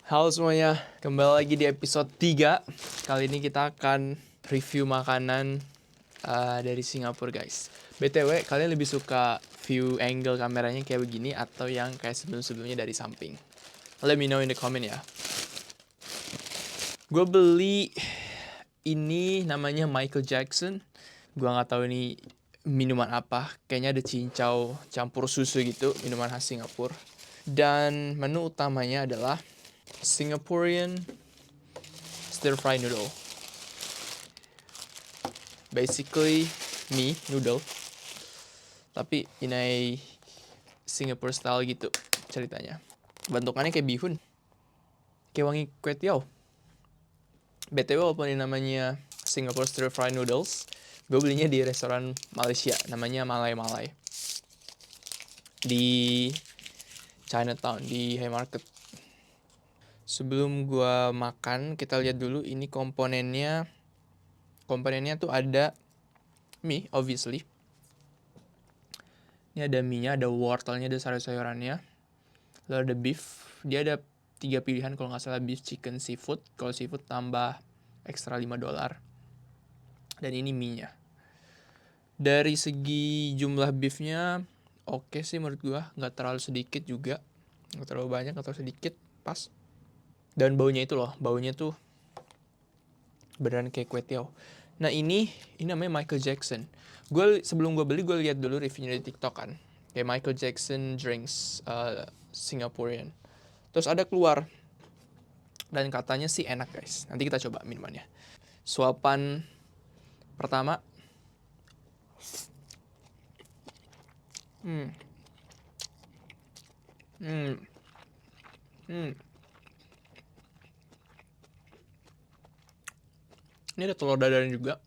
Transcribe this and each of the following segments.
Halo semuanya, kembali lagi di episode 3. Kali ini kita akan review makanan dari Singapura guys. BTW, kalian lebih suka view angle kameranya kayak begini atau yang kayak sebelum-sebelumnya dari samping? Let me know in the comment ya. Gue beli ini namanya Michael Jackson. Gue nggak tahu ini minuman apa. Kayaknya ada cincau campur susu gitu, minuman khas Singapura. Dan menu utamanya adalah Singaporean stir fry noodle. Basically mie noodle, tapi in a Singapore style gitu ceritanya. Bentukannya kayak bihun, kayak wangi kue tiaw. BTW walaupun ini namanya Singapore stir fry noodles, gue belinya di restoran Malaysia, namanya Malay Malay. Di Chinatown, di Haymarket. Sebelum gue makan, kita lihat dulu ini komponennya. Komponennya tuh ada mie, obviously. Ini ada mie-nya, ada wortelnya, ada sayur-sayurannya. Lalu ada beef. Dia ada 3 pilihan kalau nggak salah, beef, chicken, seafood. Kalau seafood tambah ekstra $5. Dan ini mie-nya. Dari segi jumlah beefnya oke sih menurut gua, nggak terlalu sedikit juga, nggak terlalu banyak, nggak terlalu sedikit, pas. Dan baunya itu loh, baunya tuh beneran kayak kue tiaw. Nah ini namanya Michael Jackson. Sebelum gue beli, gue lihat dulu reviewnya di TikTok kan, kayak Michael Jackson drinks Singaporean. Terus ada keluar dan katanya sih enak guys. Nanti kita coba minumannya. Suapan pertama, hmm, hmm, hmm. Ini ada telur dadar juga.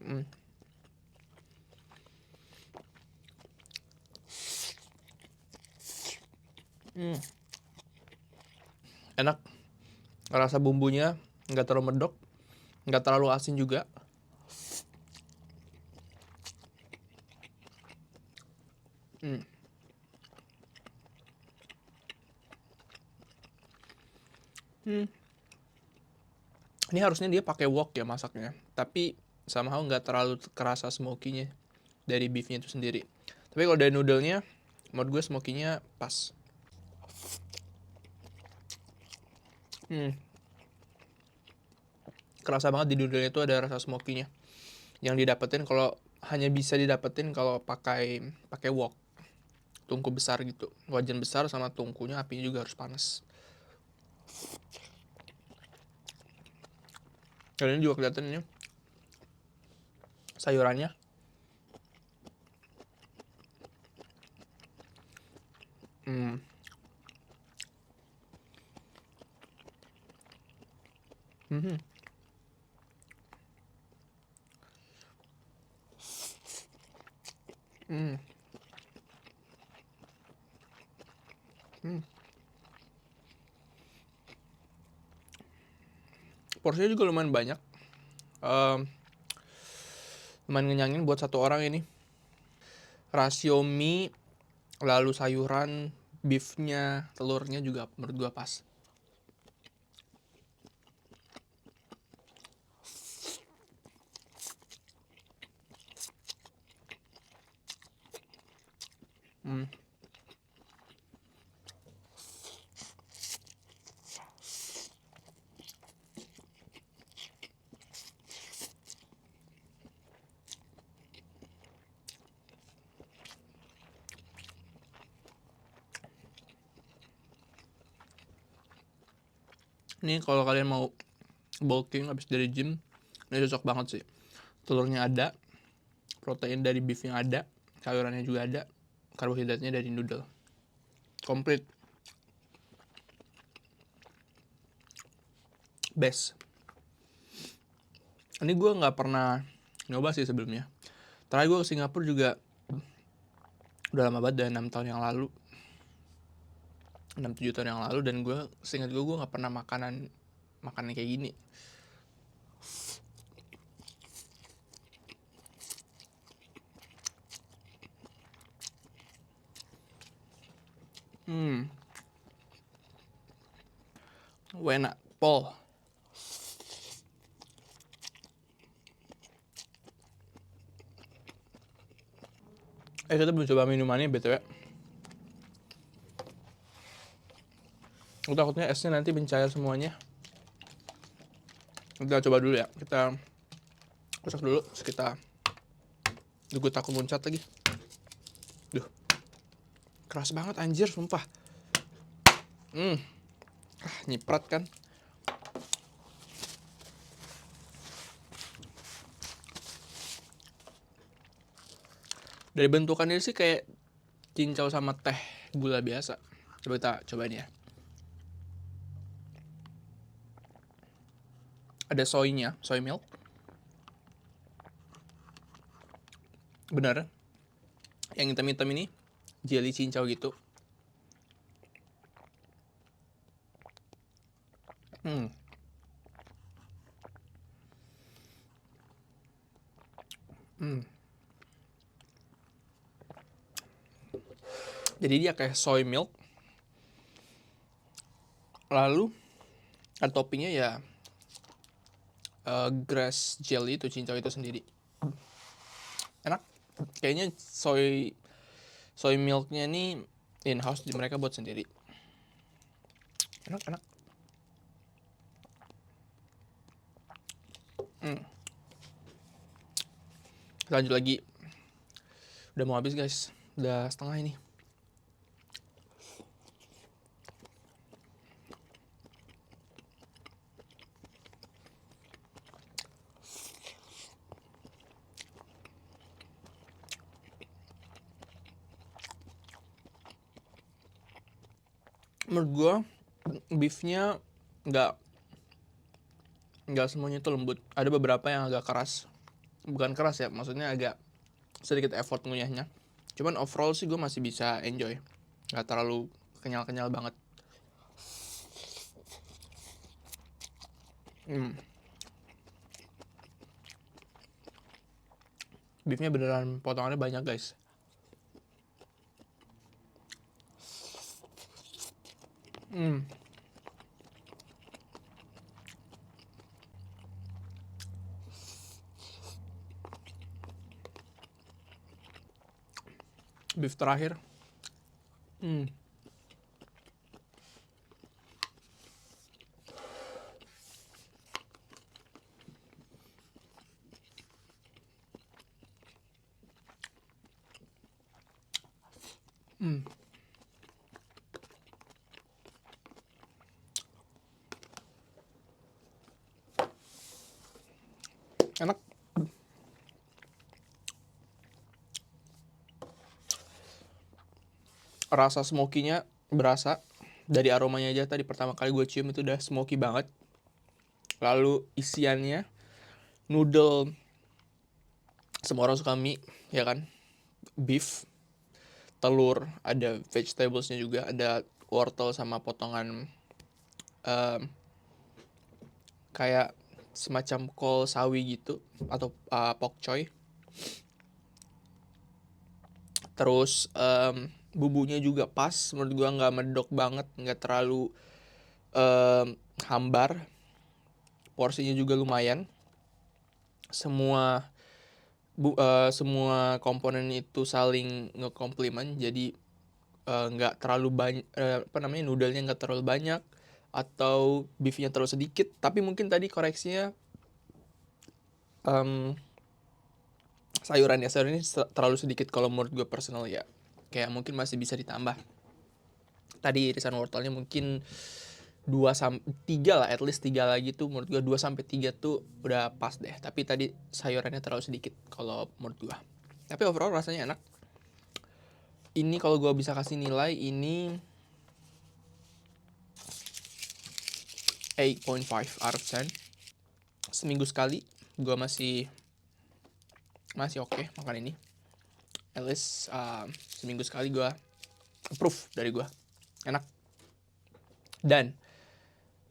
Hmm. Hmm. Enak. Rasa bumbunya nggak terlalu medok, nggak terlalu asin juga. Hmm. Hmm. Ini harusnya dia pakai wok ya masaknya, tapi somehow nggak terlalu kerasa smoky-nya dari beefnya itu sendiri. Tapi kalau dari noodle-nya, menurut gue smoky-nya pas. Hmm. Kerasa banget di noodle itu ada rasa smoky-nya. Yang didapetin kalau hanya bisa didapetin kalau pakai wok. Tungku besar gitu. Wajan besar sama tungkunya apinya juga harus panas. Dan ini juga kelihatan ini sayurannya. Hmm. Hmm. Hmm. Hmm. Porsinya juga lumayan banyak. Um, Lumayan ngenyangin buat satu orang ini. Rasio mie, lalu sayuran, beefnya, telurnya juga menurut gua pas. Hmm. Ini kalau kalian mau bulking habis dari gym, ini cocok banget sih. Telurnya ada, protein dari beefnya ada, sayurannya juga ada, karbohidratnya dari noodle. Komplit. Best. Ini gue nggak pernah nyoba sih sebelumnya. Terakhir gue ke Singapura juga udah lama banget, dari 6 tahun yang lalu. 6-7 tahun yang lalu, dan gue seingat gue nggak pernah makanan kayak gini. Hmm. Wena Pol. Kita belum coba minumannya BTW. Aku takutnya esnya nanti mencair semuanya. Kita coba dulu ya. Kita kocok dulu. Terus kita... Gue takut loncat lagi. Duh. Keras banget anjir, sumpah. Nyiprat kan. Dari bentukannya sih kayak cincau sama teh gula biasa. Coba kita cobain ya. Ada soynya, soy milk. Bener. Yang hitam-hitam ini jelly cincau gitu. Jadi dia kayak soy milk. Lalu ada toppingnya ya grass jelly itu, cincau itu sendiri. Enak. Kayaknya soy milknya nih in-house, mereka buat sendiri. Enak. Lanjut lagi. Udah mau habis guys. Udah setengah ini. Menurut gue beefnya nggak semuanya itu lembut. Ada beberapa yang agak keras. Bukan keras ya, maksudnya agak sedikit effort ngunyahnya. Cuman overall sih gue masih bisa enjoy. Nggak terlalu kenyal-kenyal banget. Beefnya beneran potongannya banyak guys. Beef terakhir. Enak. Rasa smoky-nya berasa. Dari aromanya aja tadi pertama kali gue cium itu udah smoky banget. Lalu isiannya noodle, semua orang suka mie ya kan, beef, telur, ada vegetablesnya juga, ada wortel sama potongan kayak semacam kol sawi gitu atau pok choy. Terus bumbunya juga pas, menurut gua nggak medok banget, nggak terlalu hambar. Porsinya juga lumayan. Semua komponen itu saling ngekomplimen, jadi nggak terlalu banyak, noodle-nya nggak terlalu banyak atau beefnya terlalu sedikit. Tapi mungkin tadi koreksinya sayuran ini terlalu sedikit kalau menurut gue personal ya. Kayak mungkin masih bisa ditambah. Tadi irisan wortelnya mungkin 2-3 lah, at least 3 lagi tuh menurut gue 2-3 tuh udah pas deh. Tapi tadi sayurannya terlalu sedikit kalau menurut gue. Tapi overall rasanya enak. Ini kalau gue bisa kasih nilai ini 8.5 out of 10. Seminggu sekali gue masih oke makan ini. At least seminggu sekali gue approve dari gue. Enak. Dan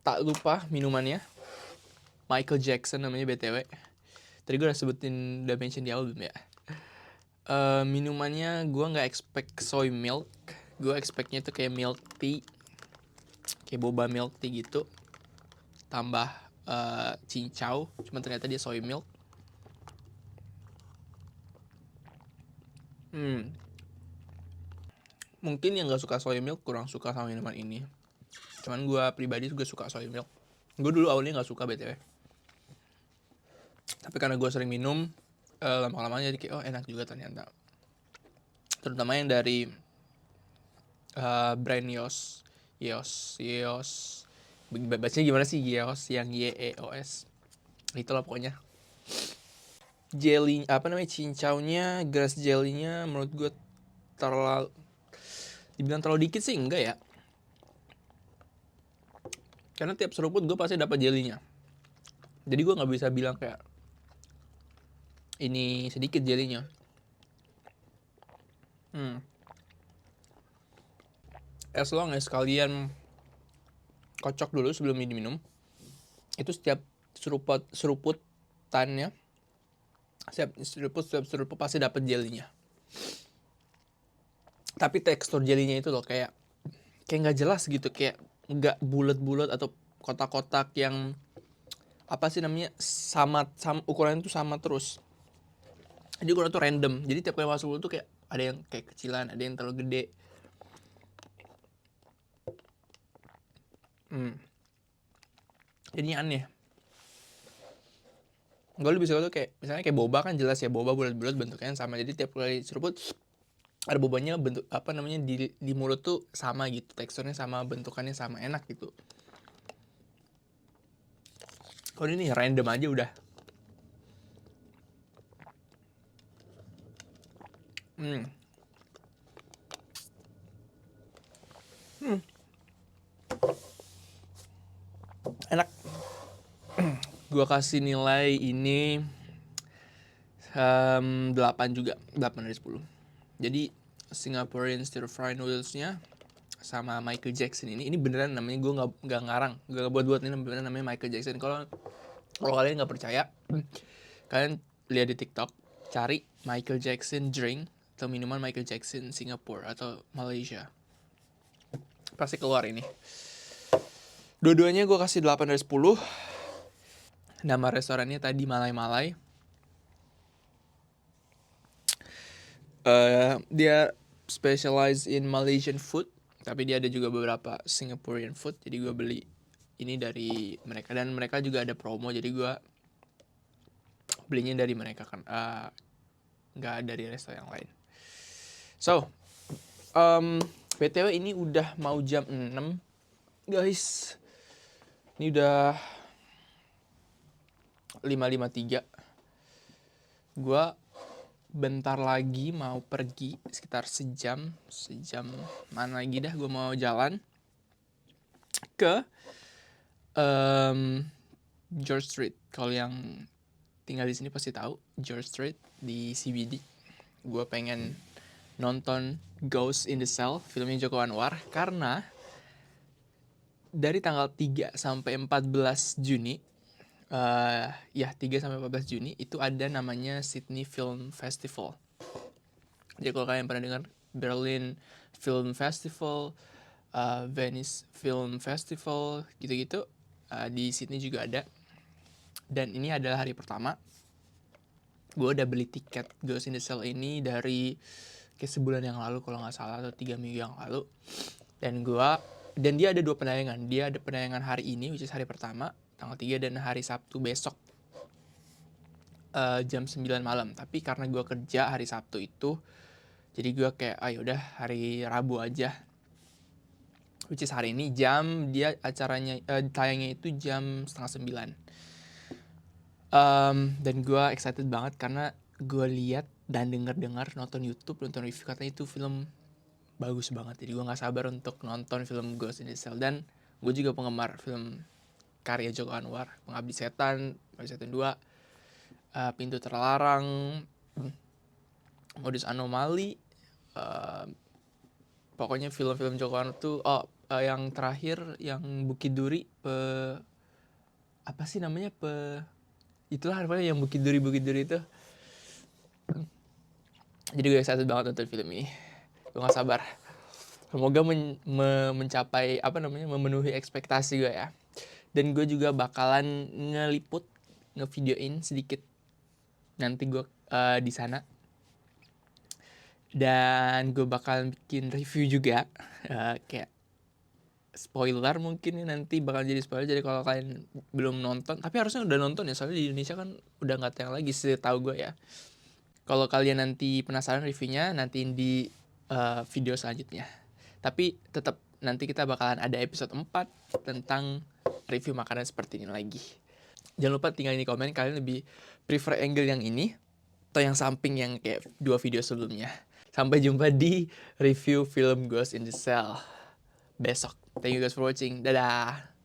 tak lupa minumannya Michael Jackson namanya BTW. Tadi gue udah mention di album ya. Minumannya gue nggak expect soy milk. Gue expectnya tuh kayak milk tea, kayak boba milk tea gitu. tambah cincau, cuma ternyata dia soy milk. Mungkin yang gak suka soy milk kurang suka sama minuman ini. Cuman gue pribadi juga suka soy milk. Gue dulu awalnya gak suka BTW. Tapi karena gue sering minum, lama-lamanya jadi kayak oh enak juga ternyata. Terutama yang dari brand Yeos. Bacanya gimana sih Yeos? Yang YEOS. Itulah pokoknya. Jelly, cincaunya, grass jelly-nya menurut gue dibilang terlalu dikit sih enggak ya. Karena tiap seruput gue pasti dapat jelinya. Jadi gue nggak bisa bilang kayak ini sedikit jelinya. As long as kalian kocok dulu sebelum diminum, itu setiap seruputannya, setiap seruput pasti dapat jelinya. Tapi tekstur jelinya itu loh kayak nggak jelas gitu, kayak nggak bulat-bulat atau kotak-kotak yang apa sih namanya sama ukurannya tuh sama terus. Jadi ukuran tuh random. Jadi tiap kali masuk tuh kayak ada yang kayak kecilan, ada yang terlalu gede. Jadinya aneh. Gue lebih suka tuh kayak misalnya kayak boba kan jelas ya, boba bulat-bulat bentuknya sama. Jadi tiap kali seruput ada bobanya bentuk apa namanya di mulut tuh sama gitu, teksturnya sama, bentukannya sama, enak gitu. Kalau ini random aja udah. Enak. Gua kasih nilai ini 8 juga, 8 dari 10. Jadi Singaporean stir fry noodles-nya sama Michael Jackson ini beneran namanya, gue nggak ngarang, gue buat ini beneran namanya Michael Jackson. Kalau kalian nggak percaya, kalian lihat di TikTok, cari Michael Jackson drink atau minuman Michael Jackson Singapore atau Malaysia, pasti keluar ini. Dua-duanya gue kasih 8 dari 10. Nama restorannya tadi Malai. Dia specialize in Malaysian food, tapi dia ada juga beberapa Singaporean food. Jadi gue beli ini dari mereka, dan mereka juga ada promo, jadi gue belinya dari mereka kan, nggak dari restoran yang lain. So, BTW ini udah mau jam 6 guys. Ini udah 5:53. Gue bentar lagi mau pergi sekitar sejam mana lagi dah. Gue mau jalan ke George Street. Kalau yang tinggal di sini pasti tahu George Street di CBD. Gue pengen nonton Ghost in the Shell, filmnya Joko Anwar, karena dari tanggal 3 sampai 14 Juni 3 sampai 14 Juni itu ada namanya Sydney Film Festival. Jadi kalau kalian pernah dengar Berlin Film Festival, Venice Film Festival, gitu-gitu, di Sydney juga ada. Dan ini adalah hari pertama. Gue udah beli tiket Ghost in the Shell ini dari kayak sebulan yang lalu kalau nggak salah, atau 3 minggu yang lalu. Dan dia ada 2 penayangan. Dia ada penayangan hari ini, which is hari pertama, tanggal 3, dan hari Sabtu besok jam 9 malam. Tapi karena gue kerja hari Sabtu itu, jadi gue kayak udah hari Rabu aja, which is hari ini. Dia acaranya tayangnya itu jam 8:30. Dan gue excited banget karena gue lihat dan dengar nonton YouTube, nonton review, katanya itu film bagus banget. Jadi gue nggak sabar untuk nonton film Ghost in the Shell. Dan gue juga penggemar film karya Joko Anwar, Pengabdi Setan 2, Pintu Terlarang, Modus Anomali, pokoknya film-film Joko Anwar tuh. Yang terakhir yang Bukit Duri, apa sih namanya, itulah namanya yang Bukit Duri itu. Jadi gue excited banget nonton film ini. Gue gak sabar. Semoga mencapai memenuhi ekspektasi gue ya. Dan gue juga bakalan ngevideoin sedikit nanti gue di sana. Dan gue bakalan bikin review juga, kayak spoiler mungkin nih, nanti bakal jadi spoiler. Jadi kalau kalian belum nonton, tapi harusnya udah nonton ya, soalnya di Indonesia kan udah nggak tayang lagi setahu gue ya. Kalau kalian nanti penasaran reviewnya, nantiin di video selanjutnya. Tapi tetap nanti kita bakalan ada episode 4 tentang review makanan seperti ini lagi. Jangan lupa tinggalin di komen kalian lebih prefer angle yang ini atau yang samping yang kayak 2 video sebelumnya. Sampai jumpa di review film Ghost in the Shell besok. Thank you guys for watching. Dadah.